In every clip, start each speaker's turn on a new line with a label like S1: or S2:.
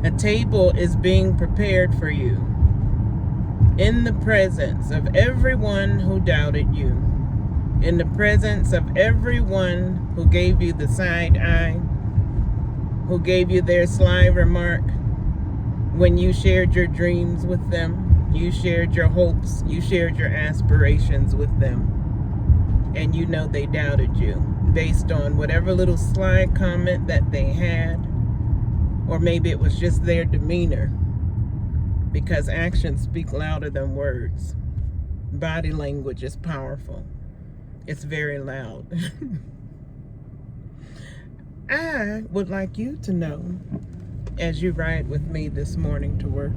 S1: A table is being prepared for you in the presence of everyone who doubted you, in the presence of everyone who gave you the side eye, who gave you their sly remark when you shared your dreams with them, you shared your hopes, you shared your aspirations with them, and you know they doubted you based on whatever little sly comment that they had, or maybe it was just their demeanor, because actions speak louder than words. Body language is powerful. It's very loud. I would like you to know, as you ride with me this morning to work,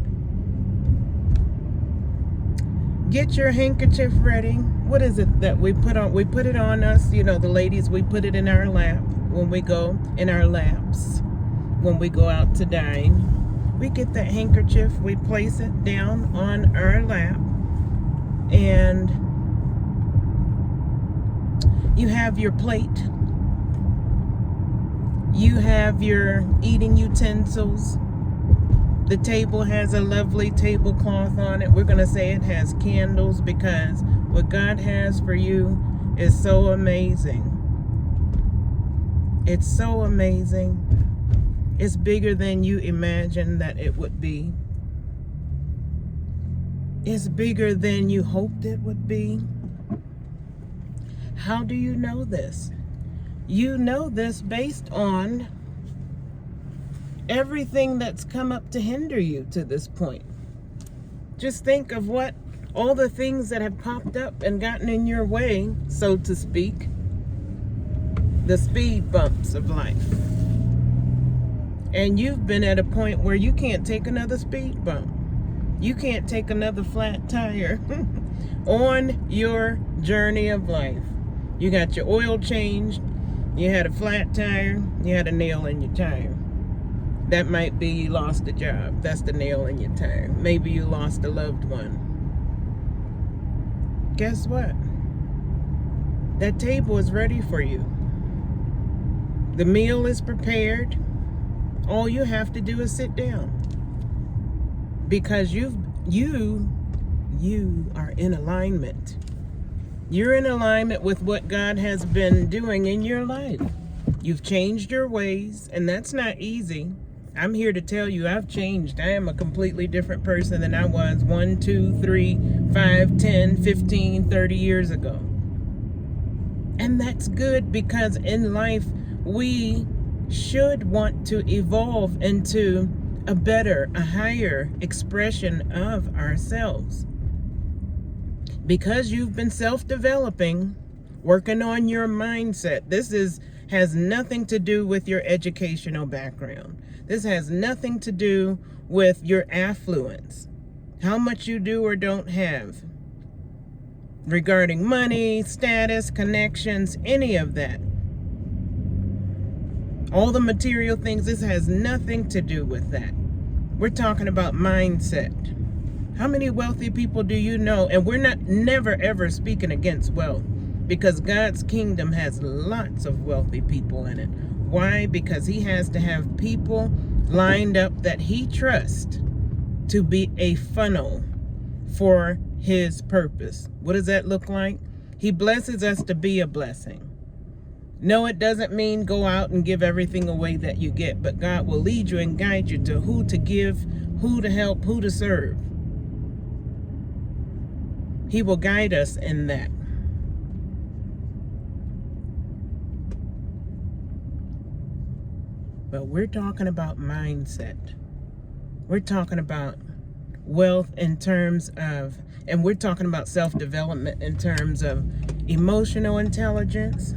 S1: get your handkerchief ready. What is it that we put on? We put it on us, the ladies, we put it in our lap when we go, in our laps, when we go out to dine. We get that handkerchief, we place it down on our lap, and you have your plate. You have your eating utensils. The table has a lovely tablecloth on it. We're going to say it has candles, because what God has for you is so amazing. It's so amazing. It's bigger than you imagined that it would be. It's bigger than you hoped it would be. How do you know this? You know this based on everything that's come up to hinder you to this point. Just think of all the things that have popped up and gotten in your way, so to speak. The speed bumps of life. And you've been at a point where you can't take another speed bump. You can't take another flat tire on your journey of life. You got your oil changed. You had a flat tire, you had a nail in your tire. That might be you lost a job. That's the nail in your tire. Maybe you lost a loved one. Guess what? That table is ready for you. The meal is prepared. All you have to do is sit down. Because you are in alignment. You're in alignment with what God has been doing in your life. You've changed your ways, and that's not easy. I'm here to tell you I've changed. I am a completely different person than I was 1, 2, 3, 5, 10, 15, 30 years ago. And that's good, because in life we should want to evolve into a better, a higher expression of ourselves. Because you've been self-developing, working on your mindset. This has nothing to do with your educational background. This has nothing to do with your affluence, how much you do or don't have, regarding money, status, connections, any of that. All the material things, this has nothing to do with that. We're talking about mindset. How many wealthy people do you know? And we're never ever speaking against wealth, because God's kingdom has lots of wealthy people in it. Why? Because he has to have people lined up that he trusts to be a funnel for his purpose. What does that look like? He blesses us to be a blessing. No, it doesn't mean go out and give everything away that you get, but God will lead you and guide you to who to give, who to help, who to serve. He will guide us in that. But we're talking about mindset. We're talking about wealth in terms of, and we're talking about self-development in terms of emotional intelligence,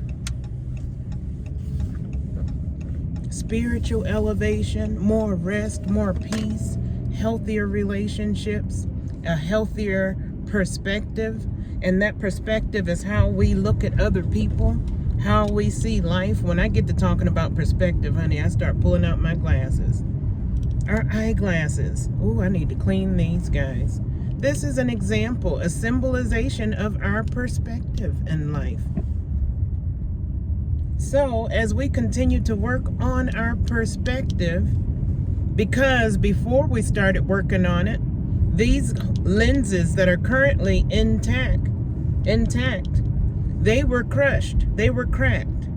S1: spiritual elevation, more rest, more peace, healthier relationships, a healthier perspective. And that perspective is how we look at other people, how we see life. When I get to talking about perspective, honey, I start pulling out my glasses. Our eyeglasses. Ooh, I need to clean these, guys. This is an example, a symbolization of our perspective in life. So as we continue to work on our perspective, Because before we started working on it, these lenses that are currently intact, they were crushed, they were cracked.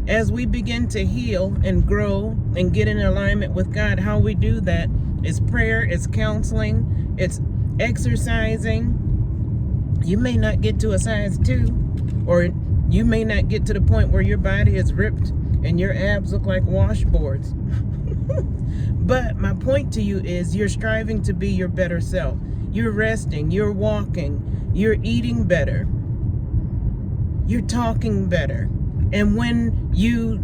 S1: As we begin to heal and grow and get in alignment with God, how we do that is prayer, it's counseling, it's exercising. You may not get to a size 2, or you may not get to the point where your body is ripped and your abs look like washboards. But my point to you is you're striving to be your better self. You're resting, you're walking, you're eating better, you're talking better. And when you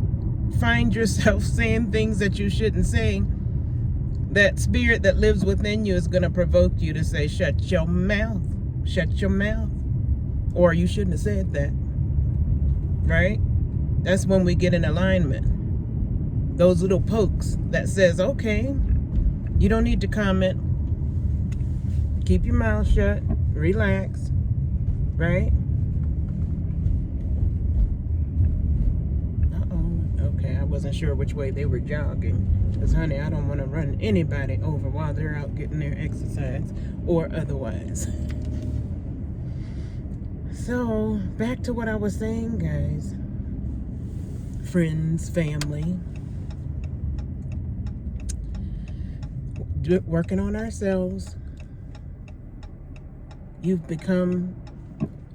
S1: find yourself saying things that you shouldn't say, that spirit that lives within you is going to provoke you to say, shut your mouth, shut your mouth. Or you shouldn't have said that, right? That's when we get in alignment. Those little pokes that says, okay, you don't need to comment. Keep your mouth shut, relax, right? Okay, I wasn't sure which way they were jogging. Because, honey, I don't want to run anybody over while they're out getting their exercise or otherwise. So, back to what I was saying, guys. Friends, family. Working on ourselves. You've become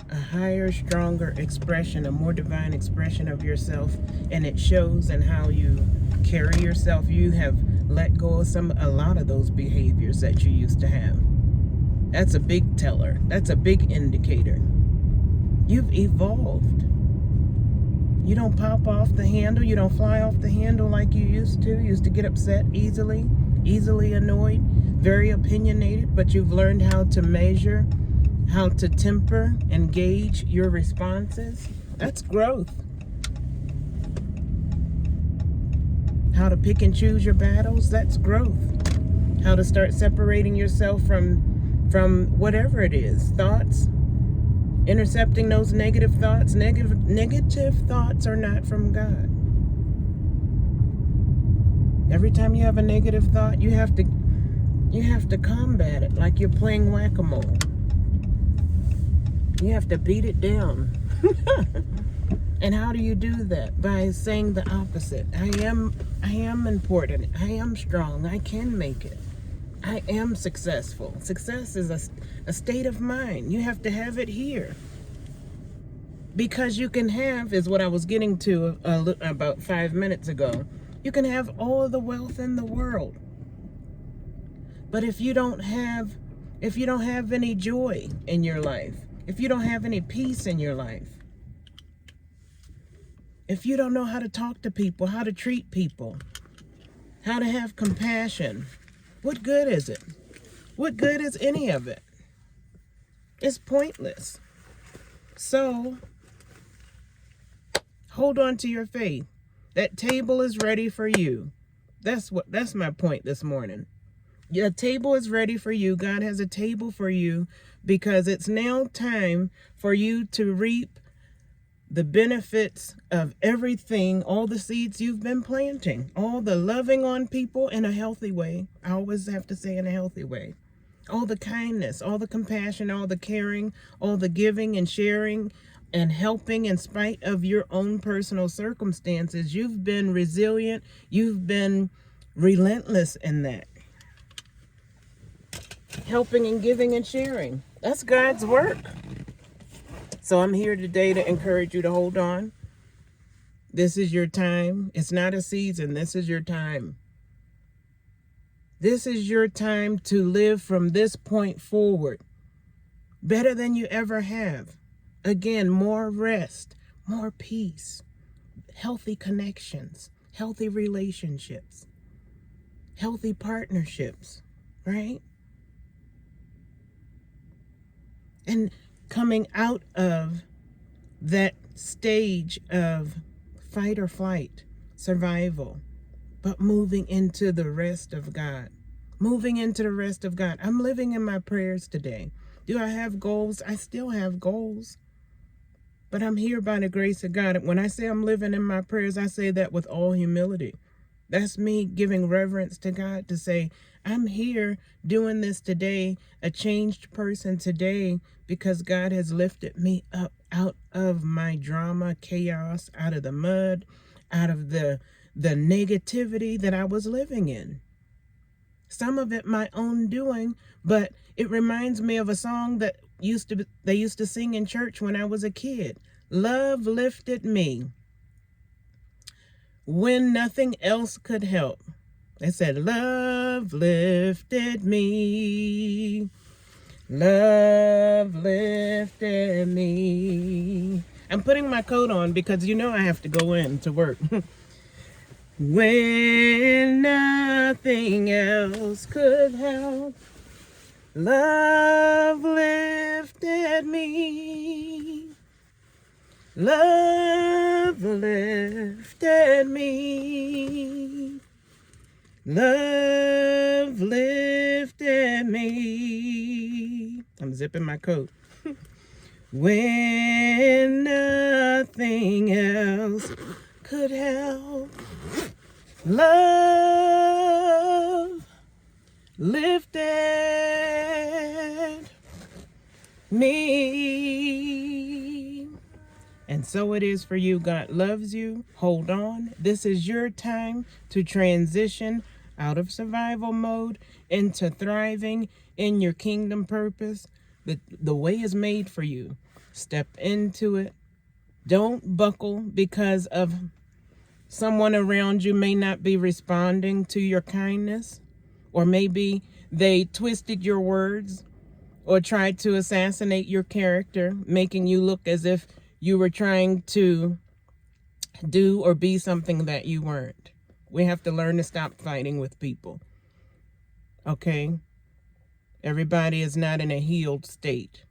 S1: a higher, stronger expression, a more divine expression of yourself, and it shows in how you carry yourself. You have let go of a lot of those behaviors that you used to have. That's a big teller. That's a big indicator. You've evolved. You don't pop off the handle. You don't fly off the handle like you used to. You used to get upset easily annoyed, very opinionated, but you've learned how to measure, how to temper and gauge your responses. That's growth. How to pick and choose your battles, that's growth. How to start separating yourself from whatever it is, thoughts, intercepting those negative thoughts. Negative thoughts are not from God. Every time you have a negative thought, you have to combat it like you're playing whack-a-mole. You have to beat it down. And how do you do that? By saying the opposite. I am important. I am strong. I can make it. I am successful. Success is a state of mind. You have to have it here. Because you can have, is what I was getting to about 5 minutes ago. You can have all the wealth in the world. But if you don't have any joy in your life, if you don't have any peace in your life, if you don't know how to talk to people, how to treat people, how to have compassion, what good is it? What good is any of it? It's pointless. So, hold on to your faith. That table is ready for you. That's my point this morning. Your table is ready for you. God has a table for you because it's now time for you to reap the benefits of everything, all the seeds you've been planting, all the loving on people in a healthy way. I always have to say in a healthy way. All the kindness, all the compassion, all the caring, all the giving and sharing and helping in spite of your own personal circumstances. You've been resilient. You've been relentless in that. Helping and giving and sharing. That's God's work. So I'm here today to encourage you to hold on. This is your time. It's not a season. This is your time. This is your time to live from this point forward better than you ever have. Again, more rest, more peace, healthy connections, healthy relationships, healthy partnerships, right? And coming out of that stage of fight or flight, survival, but moving into the rest of God. Moving into the rest of God. I'm living in my prayers today. Do I have goals? I still have goals. But I'm here by the grace of God. When I say I'm living in my prayers, I say that with all humility. That's me giving reverence to God to say, I'm here doing this today, a changed person today, because God has lifted me up out of my drama, chaos, out of the mud, out of the negativity that I was living in. Some of it my own doing, but it reminds me of a song that they used to sing in church when I was a kid. Love lifted me when nothing else could help. They said, love lifted me. Love lifted me. I'm putting my coat on because you know I have to go in to work. When nothing else could help, love lifted me. Love lifted me. Love lifted me. I'm zipping my coat. When nothing else could help, love lifted me. And so it is for you. God loves you. Hold on. This is your time to transition out of survival mode into thriving in your kingdom purpose. The way is made for you. Step into it. Don't buckle because of someone around you may not be responding to your kindness, or maybe they twisted your words or tried to assassinate your character, making you look as if you were trying to do or be something that you weren't. We have to learn to stop fighting with people. Okay? Everybody is not in a healed state.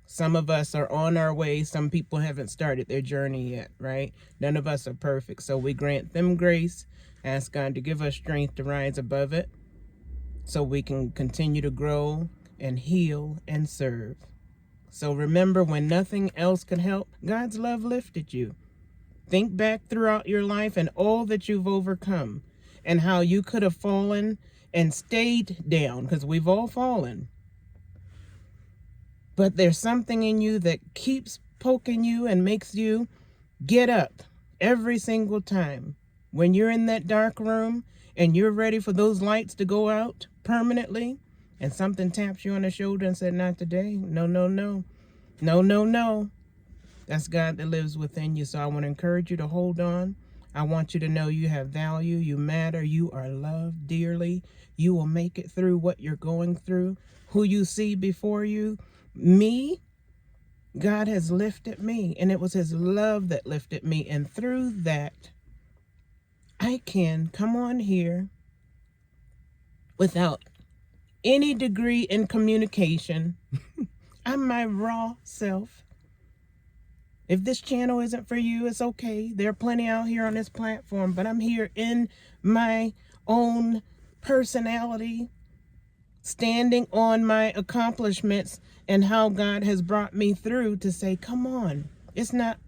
S1: Some of us are on our way. Some people haven't started their journey yet, right? None of us are perfect. So we grant them grace, ask God to give us strength to rise above it so we can continue to grow and heal and serve. So remember, when nothing else could help, God's love lifted you. Think back throughout your life and all that you've overcome and how you could have fallen and stayed down, because we've all fallen. But there's something in you that keeps poking you and makes you get up every single time. When you're in that dark room and you're ready for those lights to go out permanently, and something taps you on the shoulder and said, not today. No, no, no. No, no, no. That's God that lives within you. So I want to encourage you to hold on. I want you to know you have value. You matter. You are loved dearly. You will make it through what you're going through. Who you see before you, me, God has lifted me. And it was his love that lifted me. And through that, I can come on here without any degree in communication. I'm my raw self. If this channel isn't for you, it's okay. There are plenty out here on this platform, but I'm here in my own personality, standing on my accomplishments and how God has brought me through to say, come on,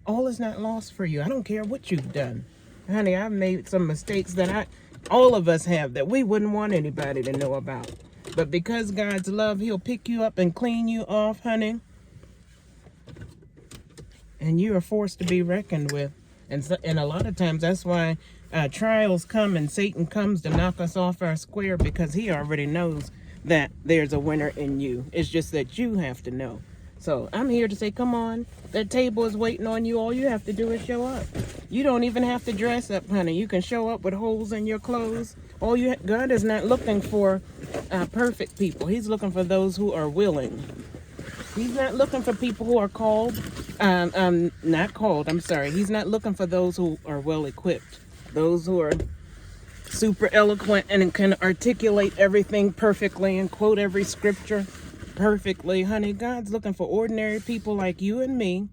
S1: all is not lost for you. I don't care what you've done. Honey, I've made some mistakes that all of us have that we wouldn't want anybody to know about. But because God's love, he'll pick you up and clean you off, honey. And you are forced to be reckoned with. And a lot of times that's why trials come and Satan comes to knock us off our square, because he already knows that there's a winner in you. It's just that you have to know. So I'm here to say, come on. That table is waiting on you. All you have to do is show up. You don't even have to dress up, honey. You can show up with holes in your clothes. God is not looking for perfect people. He's looking for those who are willing. He's not looking for people who are called. Not called, I'm sorry. He's not looking for those who are well equipped. Those who are super eloquent and can articulate everything perfectly and quote every scripture perfectly. Honey, God's looking for ordinary people like you and me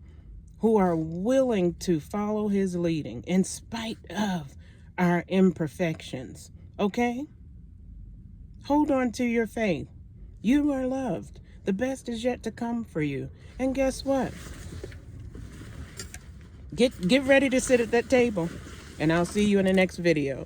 S1: who are willing to follow his leading in spite of our imperfections. Okay? Hold on to your faith. You are loved. The best is yet to come for you. And guess what? Get ready to sit at that table. And I'll see you in the next video.